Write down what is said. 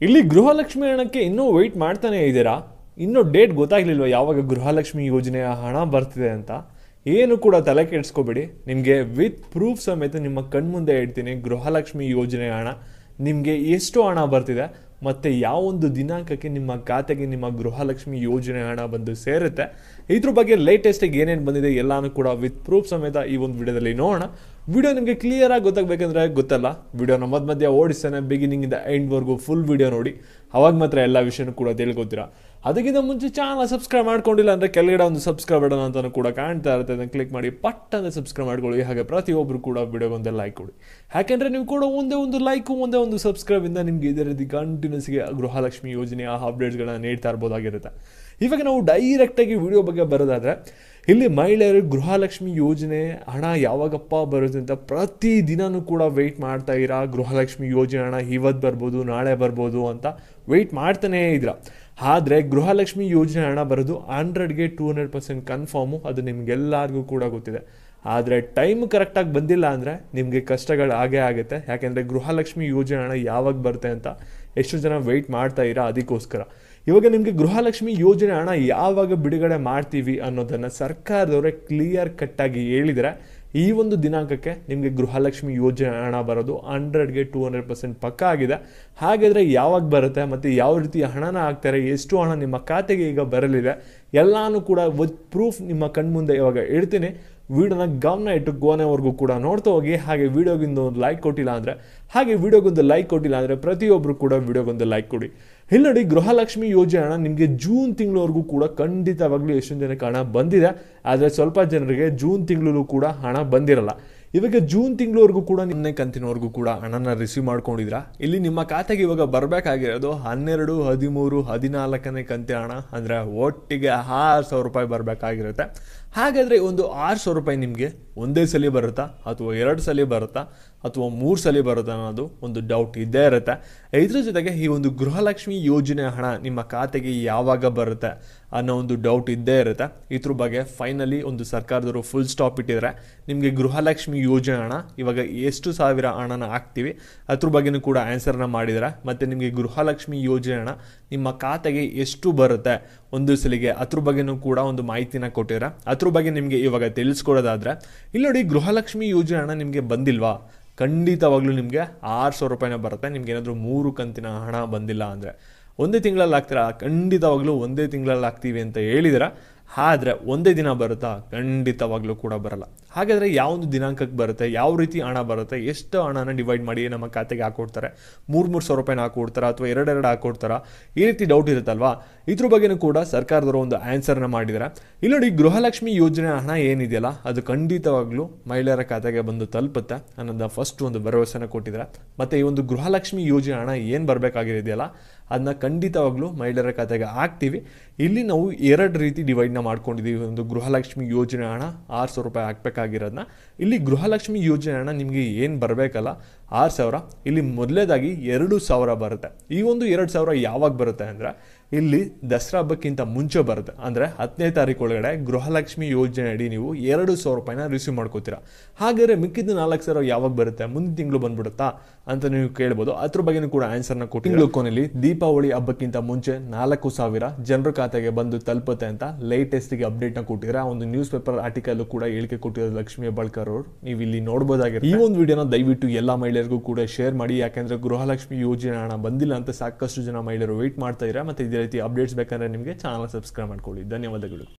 ಇಲ್ಲಿ ಗೃಹಲಕ್ಷ್ಮಿ ಹಣಕ್ಕೆ ಇನ್ನೂ ವೆಯ್ಟ್ ಮಾಡ್ತಾನೆ ಇದ್ದೀರಾ? ಇನ್ನೂ ಡೇಟ್ ಗೊತ್ತಾಗ್ಲಿಲ್ವ ಯಾವಾಗ ಗೃಹಲಕ್ಷ್ಮಿ ಯೋಜನೆಯ ಹಣ ಬರ್ತಿದೆ ಅಂತ? ಏನು ಕೂಡ ತಲೆ ಕೆಡಿಸ್ಕೋಬೇಡಿ, ನಿಮಗೆ ವಿತ್ ಪ್ರೂಫ್ ಸಮೇತ ನಿಮ್ಮ ಕಣ್ಮುಂದೆ ಇಡ್ತೀನಿ. ಗೃಹಲಕ್ಷ್ಮಿ ಯೋಜನೆಯ ಹಣ ನಿಮಗೆ ಎಷ್ಟು ಹಣ ಬರ್ತಿದೆ ಮತ್ತು ಯಾವೊಂದು ದಿನಾಂಕಕ್ಕೆ ನಿಮ್ಮ ಖಾತೆಗೆ ನಿಮ್ಮ ಗೃಹಲಕ್ಷ್ಮಿ ಯೋಜನೆ ಹಣ ಬಂದು ಸೇರುತ್ತೆ, ಇದ್ರ ಬಗ್ಗೆ ಲೇಟೆಸ್ಟಾಗಿ ಏನೇನು ಬಂದಿದೆ ಎಲ್ಲಾನು ಕೂಡ ವಿತ್ ಪ್ರೂಫ್ ಸಮೇತ ಈ ಒಂದು ವಿಡಿಯೋದಲ್ಲಿ ನೋಡೋಣ. ವಿಡಿಯೋ ನಿಮಗೆ ಕ್ಲಿಯರಾಗಿ ಗೊತ್ತಾಗಬೇಕಂದ್ರೆ ಗೊತ್ತಲ್ಲ, ವಿಡಿಯೋನ ಮಧ್ಯ ಓಡಿಸ್ತಾನೆ ಬಿಗಿನಿಂಗಿಂದ ಎಂಡ್ವರೆಗೂ ಫುಲ್ ವಿಡಿಯೋ ನೋಡಿ, ಅವಾಗ ಮಾತ್ರ ಎಲ್ಲ ವಿಷಯನೂ ಕೂಡ ತಿಳ್ಕೊತೀರಾ. ಅದಕ್ಕಿಂತ ಮುಂಚೆ ಚಾನಲ್ ಸಬ್ಸ್ಕ್ರೈಬ್ ಮಾಡ್ಕೊಂಡಿಲ್ಲ ಅಂದರೆ ಕೆಳಗಡೆ ಒಂದು ಸಬ್ಸ್ಕ್ರೈಬ್ ಬಟನ್ ಅಂತಲೂ ಕೂಡ ಕಾಣ್ತಾ ಇರುತ್ತೆ, ಅದನ್ನು ಕ್ಲಿಕ್ ಮಾಡಿ ಪಟ್ ಅಂತ ಸಬ್ಸ್ಕ್ರೈಬ್ ಮಾಡ್ಕೊಳ್ಳಿ. ಹಾಗೆ ಪ್ರತಿಯೊಬ್ಬರು ಕೂಡ ವಿಡಿಯೋಗೊಂದೇ ಲೈಕ್ ಕೊಡಿ, ಯಾಕೆಂದರೆ ನೀವು ಕೂಡ ಒಂದೇ ಒಂದು ಲೈಕು ಒಂದೇ ಒಂದು ಸಬ್ಸ್ಕ್ರೈಬಿಂದ ನಿಮಗೆ ಇದೇ ರೀತಿ ಕಂಟಿನ್ಯೂಸ್ಗೆ ಗೃಹಲಕ್ಷ್ಮಿ ಯೋಜನೆಯ ಅಪ್ಡೇಟ್ಸ್ಗಳನ್ನ ನೀಡ್ತಾ ಇರ್ಬೋದಾಗಿರುತ್ತೆ. ಇವಾಗ ನಾವು ಡೈರೆಕ್ಟಾಗಿ ವಿಡಿಯೋ ಬಗ್ಗೆ ಬರೋದಾದರೆ, ಇಲ್ಲಿ ಮಹಿಳೆಯರು ಗೃಹಲಕ್ಷ್ಮಿ ಯೋಜನೆ ಹಣ ಯಾವಾಗಪ್ಪ ಬರುತ್ತೆ ಅಂತ ಪ್ರತಿ ದಿನವೂ ಕೂಡ ವೆಯ್ಟ್ ಮಾಡ್ತಾ ಇರಾ. ಗೃಹಲಕ್ಷ್ಮಿ ಯೋಜನೆ ಹಣ ಇವತ್ತು ಬರ್ಬೋದು, ನಾಳೆ ಬರ್ಬೋದು ಅಂತ ವೆಯ್ಟ್ ಮಾಡ್ತಾನೇ ಇದ್ರ. ಆದರೆ ಗೃಹಲಕ್ಷ್ಮಿ ಯೋಜನೆ ಹಣ ಬರೋದು 100ಗೆ 200% ಕನ್ಫರ್ಮು, ಅದು ನಿಮಗೆಲ್ಲರಿಗೂ ಕೂಡ ಗೊತ್ತಿದೆ. ಆದರೆ ಟೈಮ್ ಕರೆಕ್ಟಾಗಿ ಬಂದಿಲ್ಲ ಅಂದರೆ ನಿಮಗೆ ಕಷ್ಟಗಳು ಆಗೇ ಆಗುತ್ತೆ. ಯಾಕೆಂದರೆ ಗೃಹಲಕ್ಷ್ಮಿ ಯೋಜನೆ ಹಣ ಯಾವಾಗ ಬರುತ್ತೆ ಅಂತ ಎಷ್ಟು ಜನ ವೆಯ್ಟ್ ಮಾಡ್ತಾ ಇರಾ. ಅದಕ್ಕೋಸ್ಕರ ಇವಾಗ ನಿಮಗೆ ಗೃಹಲಕ್ಷ್ಮಿ ಯೋಜನೆ ಹಣ ಯಾವಾಗ ಬಿಡುಗಡೆ ಮಾಡ್ತೀವಿ ಅನ್ನೋದನ್ನು ಸರ್ಕಾರದವರೇ ಕ್ಲಿಯರ್ ಕಟ್ಟಾಗಿ ಹೇಳಿದರೆ, ಈ ಒಂದು ದಿನಾಂಕಕ್ಕೆ ನಿಮಗೆ ಗೃಹಲಕ್ಷ್ಮಿ ಯೋಜನೆ ಹಣ ಬರೋದು 100ಗೆ 200% ಪಕ್ಕ ಆಗಿದೆ. ಹಾಗಾದರೆ ಯಾವಾಗ ಬರುತ್ತೆ ಮತ್ತು ಯಾವ ರೀತಿ ಹಣನ ಹಾಕ್ತಾರೆ, ಎಷ್ಟು ಹಣ ನಿಮ್ಮ ಖಾತೆಗೆ ಈಗ ಬರಲಿದೆ, ಎಲ್ಲನೂ ಕೂಡ ವಿತ್ ಪ್ರೂಫ್ ನಿಮ್ಮ ಕಣ್ಮುಂದೆ ಇವಾಗ ಇಡ್ತೀನಿ. ವಿಡಿಯೋನ ಗಮನ ಇಟ್ಟು ಕೊನೆವರೆಗೂ ಕೂಡ ನೋಡ್ತಾ ಹೋಗಿ. ಹಾಗೆ ವಿಡಿಯೋಗಿಂದ ಒಂದು ಲೈಕ್ ಕೊಟ್ಟಿಲ್ಲ ಅಂದರೆ ಪ್ರತಿಯೊಬ್ಬರು ಕೂಡ ವಿಡಿಯೋಗೊಂದು ಲೈಕ್ ಕೊಡಿ. ಇಲ್ಲಿ ನೋಡಿ, ಗೃಹಲಕ್ಷ್ಮಿ ಯೋಜನೆ ಹಣ ನಿಮಗೆ ಜೂನ್ ತಿಂಗಳವರೆಗೂ ಕೂಡ ಖಂಡಿತವಾಗ್ಲೂ ಎಷ್ಟೊಂದು ಜನಕ್ಕೆ ಹಣ ಬಂದಿದೆ. ಆದರೆ ಸ್ವಲ್ಪ ಜನರಿಗೆ ಜೂನ್ ತಿಂಗಳಲ್ಲೂ ಕೂಡ ಹಣ ಬಂದಿರಲ್ಲ. ಇವಾಗ ಜೂನ್ ತಿಂಗಳವರೆಗೂ ಕೂಡ ನಿನ್ನೆ ಕಂತಿನವರೆಗೂ ಕೂಡ ಹಣನ ರಿಸೀವ್ ಮಾಡ್ಕೊಂಡಿದ್ರ. ಇಲ್ಲಿ ನಿಮ್ಮ ಖಾತೆಗೆ ಇವಾಗ ಬರಬೇಕಾಗಿರೋದು 12, 13, 14ನೇ ಕಂತಿನ ಹಣ, ಅಂದರೆ ಒಟ್ಟಿಗೆ 6,000 ರೂಪಾಯಿ ಬರಬೇಕಾಗಿರುತ್ತೆ. ಹಾಗಾದರೆ ಒಂದು 6,000 ರೂಪಾಯಿ ನಿಮಗೆ ಒಂದೇ ಸಲ ಬರುತ್ತಾ ಅಥವಾ 2 ಸಲ ಬರುತ್ತಾ ಅಥವಾ 3 ಸಲ ಬರುತ್ತಾ ಅನ್ನೋದು ಒಂದು ಡೌಟ್ ಇದ್ದೇ ಇರುತ್ತೆ. ಇದ್ರ ಜೊತೆಗೆ ಈ ಒಂದು ಗೃಹಲಕ್ಷ್ಮಿ ಯೋಜನೆ ಹಣ ನಿಮ್ಮ ಖಾತೆಗೆ ಯಾವಾಗ ಬರುತ್ತೆ ಅನ್ನೋ ಒಂದು ಡೌಟ್ ಇದ್ದೇ ಇರುತ್ತೆ. ಇದ್ರ ಬಗ್ಗೆ ಫೈನಲಿ ಒಂದು ಸರ್ಕಾರದವರು ಫುಲ್ ಸ್ಟಾಪ್ ಇಟ್ಟಿದ್ದಾರೆ. ನಿಮಗೆ ಗೃಹಲಕ್ಷ್ಮಿ ಯೋಜನೆ ಹಣ ಇವಾಗ ಎಷ್ಟು ಸಾವಿರ ಹಣನ ಹಾಕ್ತೀವಿ ಅದ್ರ ಬಗ್ಗೆನೂ ಕೂಡ ಆನ್ಸರ್ನ ಮಾಡಿದ್ದಾರೆ. ಮತ್ತು ನಿಮಗೆ ಗೃಹಲಕ್ಷ್ಮಿ ಯೋಜನೆ ಹಣ ನಿಮ್ಮ ಖಾತೆಗೆ ಎಷ್ಟು ಬರುತ್ತೆ ಒಂದು ಸಲಿಗೆ ಅದ್ರ ಬಗ್ಗೆನೂ ಕೂಡ ಒಂದು ಮಾಹಿತಿನ ಕೊಟ್ಟಿದ್ದಾರೆ. ಅದ್ರ ಬಗ್ಗೆ ನಿಮಗೆ ಇವಾಗ ತಿಳಿಸ್ಕೊಡೋದಾದರೆ, ಇಲ್ಲಿ ನೋಡಿ, ಗೃಹಲಕ್ಷ್ಮಿ ಯೋಜನೆ ಹಣ ನಿಮಗೆ ಬಂದಿಲ್ವಾ? ಖಂಡಿತವಾಗ್ಲೂ ನಿಮಗೆ 6,000 ರೂಪಾಯಿನ ಬರುತ್ತೆ. ನಿಮ್ಗೆ ಏನಾದರೂ 3 ಕಂತಿನ ಹಣ ಬಂದಿಲ್ಲ ಅಂದರೆ ಒಂದೇ ತಿಂಗಳಲ್ಲಿ ಹಾಕ್ತೀರಾ? ಖಂಡಿತವಾಗ್ಲೂ ಒಂದೇ ತಿಂಗಳಲ್ಲಿ ಹಾಕ್ತೀವಿ ಅಂತ ಹೇಳಿದ್ರೆ, ಆದರೆ ಒಂದೇ ದಿನ ಬರುತ್ತಾ? ಖಂಡಿತವಾಗ್ಲೂ ಕೂಡ ಬರಲ್ಲ. ಹಾಗಾದರೆ ಯಾವೊಂದು ದಿನಾಂಕಕ್ಕೆ ಬರುತ್ತೆ, ಯಾವ ರೀತಿ ಹಣ ಬರುತ್ತೆ, ಎಷ್ಟು ಹಣನ ಡಿವೈಡ್ ಮಾಡಿ ನಮ್ಮ ಖಾತೆಗೆ ಹಾಕೊಡ್ತಾರೆ? 3,000 ರೂಪಾಯಿನ ಹಾಕೊಡ್ತಾರಾ ಅಥವಾ 2 ಹಾಕೊಡ್ತಾರಾ? ಈ ರೀತಿ ಡೌಟ್ ಇರುತ್ತಲ್ವಾ? ಇದ್ರ ಬಗ್ಗೆನೂ ಕೂಡ ಸರ್ಕಾರದವರು ಒಂದು ಆನ್ಸರ್ನ ಮಾಡಿದ್ದಾರೆ. ಇಲ್ಲಿ ನೋಡಿ, ಗೃಹಲಕ್ಷ್ಮಿ ಯೋಜನೆ ಹಣ ಏನಿದೆಯಲ್ಲ ಅದು ಖಂಡಿತವಾಗ್ಲೂ ಮಹಿಳೆಯರ ಖಾತೆಗೆ ಬಂದು ತಲುಪುತ್ತೆ ಅನ್ನೋದನ್ನ ಫಸ್ಟ್ ಒಂದು ಭರವಸೆನ ಕೊಟ್ಟಿದ್ದಾರೆ. ಮತ್ತು ಈ ಒಂದು ಗೃಹಲಕ್ಷ್ಮಿ ಯೋಜನೆ ಹಣ ಏನು ಬರಬೇಕಾಗಿದೆಯಲ್ಲ ಅದನ್ನ ಖಂಡಿತವಾಗ್ಲೂ ಮಹಿಳೆಯರ ಖಾತೆಗೆ ಹಾಕ್ತೀವಿ. ಇಲ್ಲಿ ನಾವು 2 ರೀತಿ ಡಿವೈಡ್ನ ಮಾಡ್ಕೊಂಡಿದ್ದೀವಿ. ಒಂದು ಗೃಹಲಕ್ಷ್ಮಿ ಯೋಜನೆ ಹಣ 6,000 ರೂಪಾಯಿ ಹಾಕಬೇಕಾಗಿರೋದನ್ನ, ಇಲ್ಲಿ ಗೃಹಲಕ್ಷ್ಮಿ ಯೋಜನೆ ಹಣ ನಿಮಗೆ ಏನು ಬರಬೇಕಲ್ಲ 6,000, ಇಲ್ಲಿ ಮೊದಲೇದಾಗಿ 2,000 ಬರುತ್ತೆ. ಈ ಒಂದು 2,000 ಯಾವಾಗ ಬರುತ್ತೆ ಅಂದರೆ, ಇಲ್ಲಿ ದಸರಾ ಹಬ್ಬಕ್ಕಿಂತ ಮುಂಚೆ ಬರುತ್ತೆ. ಅಂದರೆ 10ನೇ ತಾರೀಕು ಒಳಗಡೆ ಗೃಹಲಕ್ಷ್ಮಿ ಯೋಜನೆ ಅಡಿ ನೀವು 2,000 ರೂಪಾಯಿನ ರಿಸೀವ್ ಮಾಡ್ಕೋತೀರಾ. ಹಾಗಾದರೆ ಮಿಕ್ಕಿದ್ದು 4,000 ಯಾವಾಗ ಬರುತ್ತೆ? ಮುಂದಿನ ತಿಂಗಳು ಬಂದ್ಬಿಡುತ್ತಾ ಅಂತ ನೀವು ಕೇಳ್ಬೋದು. ಅದ್ರ ಬಗ್ಗೆನೂ ಕೂಡ ಆನ್ಸರ್ನ ಕೊಟ್ಟು, ತಿಂಗಳು ಕೊನೆಯಲ್ಲಿ ದೀಪಾವಳಿ ಹಬ್ಬಕ್ಕಿಂತ ಮುಂಚೆ 4,000 ಜನರ ಖಾತೆಗೆ ಬಂದು ತಲುಪುತ್ತೆ ಅಂತ ಲೇಟೆಸ್ಟಿಗೆ ಅಪ್ಡೇಟ್ನ ಕೊಟ್ಟಿದ್ದಾರೆ. ಆ ಒಂದು ನ್ಯೂಸ್ ಪೇಪರ್ ಆರ್ಟಿಕಲ್ ಕೂಡ ಹೇಳಿಕೆ ಕೊಟ್ಟಿರೋದು ಲಕ್ಷ್ಮೀ ಹೆಬ್ಬಾಳ್ಕರ್ ಅವರು. ನೀವು ಇಲ್ಲಿ ನೋಡ್ಬೋದಾಗಿರುತ್ತೆ. ಈ ಒಂದು ವಿಡಿಯೋನ ದಯವಿಟ್ಟು ಎಲ್ಲ ಮಹಿಳೆಯರಿಗೂ ಕೂಡ ಶೇರ್ ಮಾಡಿ, ಯಾಕೆಂದ್ರೆ ಗೃಹಲಕ್ಷ್ಮಿ ಯೋಜನೆ ಹಣ ಬಂದಿಲ್ಲ ಅಂತ ಸಾಕಷ್ಟು ಜನ ಮಹಿಳೆಯರು ವೆಯ್ಟ್ ಮಾಡ್ತಾ ಇದ್ದಾರೆ. ಮತ್ತೆ ಇದೇ ರೀತಿ ಅಪ್ಡೇಟ್ಸ್ ಬೇಕಂದ್ರೆ ನಿಮಗೆ ಚಾನಲ್ ಸಬ್ಸ್ಕ್ರೈಬ್ ಮಾಡ್ಕೊಳ್ಳಿ. ಧನ್ಯವಾದಗಳು.